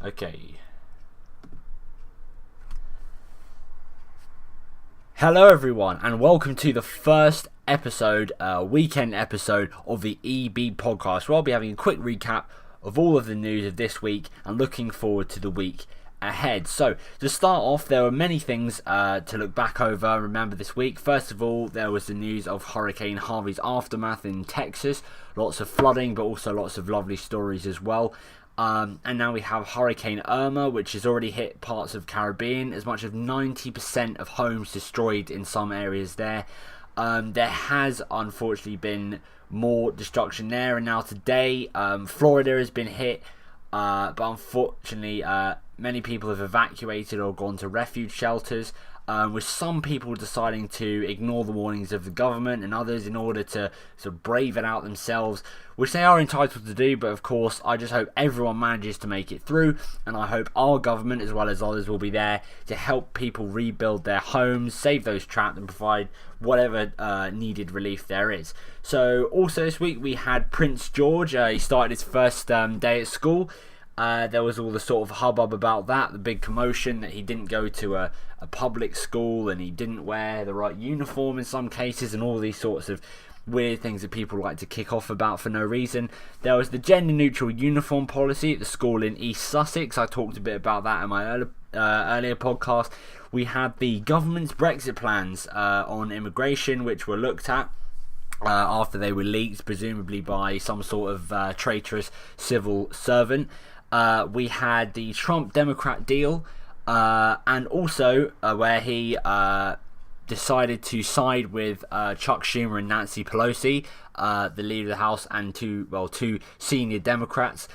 Okay. Hello everyone, and welcome to the first episode, weekend episode of the EB podcast, where I'll be having a quick recap of all of the news of this week and looking forward to the week ahead. So, to start off, there were many things to look back over and remember this week. First of all, there was the news of Hurricane Harvey's aftermath in Texas. Lots of flooding, but also lots of lovely stories as well. And now we have Hurricane Irma, which has already hit parts of Caribbean. As much as 90% of homes destroyed in some areas there. There has unfortunately been more destruction there, and now today Florida has been hit, but unfortunately many people have evacuated or gone to refuge shelters, with some people deciding to ignore the warnings of the government and others in order to sort of brave it out themselves, which they are entitled to do. But of course, I just hope everyone manages to make it through, and I hope our government as well as others will be there to help people rebuild their homes, save those trapped, and provide whatever needed relief there is. So also this week we had Prince George. He started his first day at school. There was all the sort of hubbub about that, the big commotion that he didn't go to a public school and he didn't wear the right uniform in some cases, and all these sorts of weird things that people like to kick off about for no reason. There was the gender neutral uniform policy at the school in East Sussex. I talked a bit about that in my earlier podcast. We had the government's Brexit plans on immigration, which were looked at after they were leaked, presumably by some sort of traitorous civil servant. We had the Trump Democrat deal, and also where he decided to side with Chuck Schumer and Nancy Pelosi, the leader of the House, and two senior Democrats,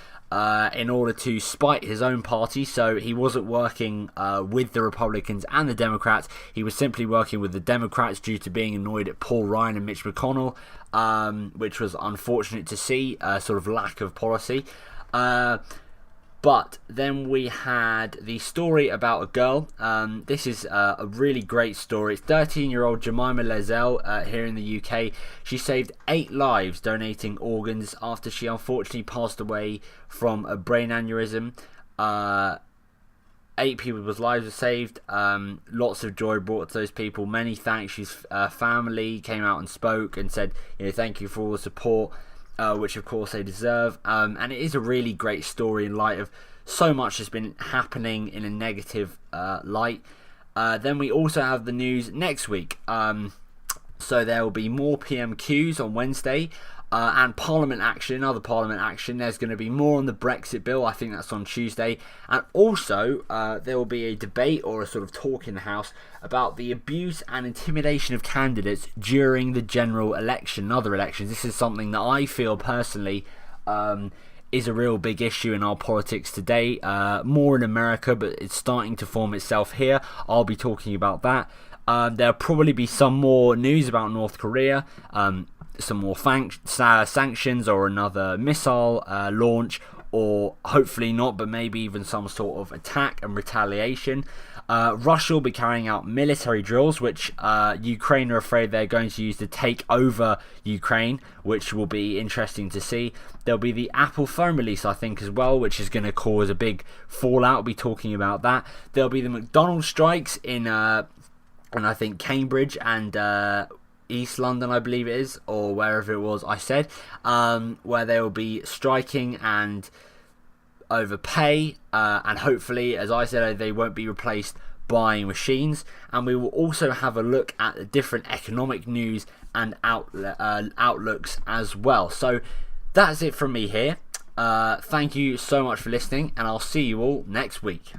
in order to spite his own party. So he wasn't working with the Republicans and the Democrats. He was simply working with the Democrats due to being annoyed at Paul Ryan and Mitch McConnell, which was unfortunate to see, sort of lack of policy. But then we had the story about a girl. This is a really great story. It's 13-year-old Jemima Lezelle here in the UK. She saved 8 lives donating organs after she unfortunately passed away from a brain aneurysm. 8 people's lives were saved. Lots of joy brought to those people. Many thanks. She's family came out and spoke and said, thank you for all the support. Which of course they deserve, and it is a really great story in light of so much that's been happening in a negative light. Then we also have the news next week, so there will be more PMQs on Wednesday, and Parliament action, other Parliament action. There's going to be more on the Brexit bill. I think that's on Tuesday, and also there will be a debate or a sort of talk in the House about the abuse and intimidation of candidates during the general election and other elections. This is something that I feel personally is a real big issue in our politics today, more in America, but it's starting to form itself here. I'll be talking about that. There'll probably be some more news about North Korea, some more sanctions or another missile launch, or hopefully not, but maybe even some sort of attack and retaliation. Russia will be carrying out military drills, which Ukraine are afraid they're going to use to take over Ukraine, which will be interesting to see. There'll be the Apple phone release, I think, as well, which is going to cause a big fallout. We'll be talking about that. There'll be the McDonald's strikes in I think Cambridge and East London, I believe it is, or wherever it was I said, where they will be striking and overpay, and hopefully, as I said, they won't be replaced by machines. And we will also have a look at the different economic news and outlooks as well. So that's it from me here. Thank you so much for listening, and I'll see you all next week.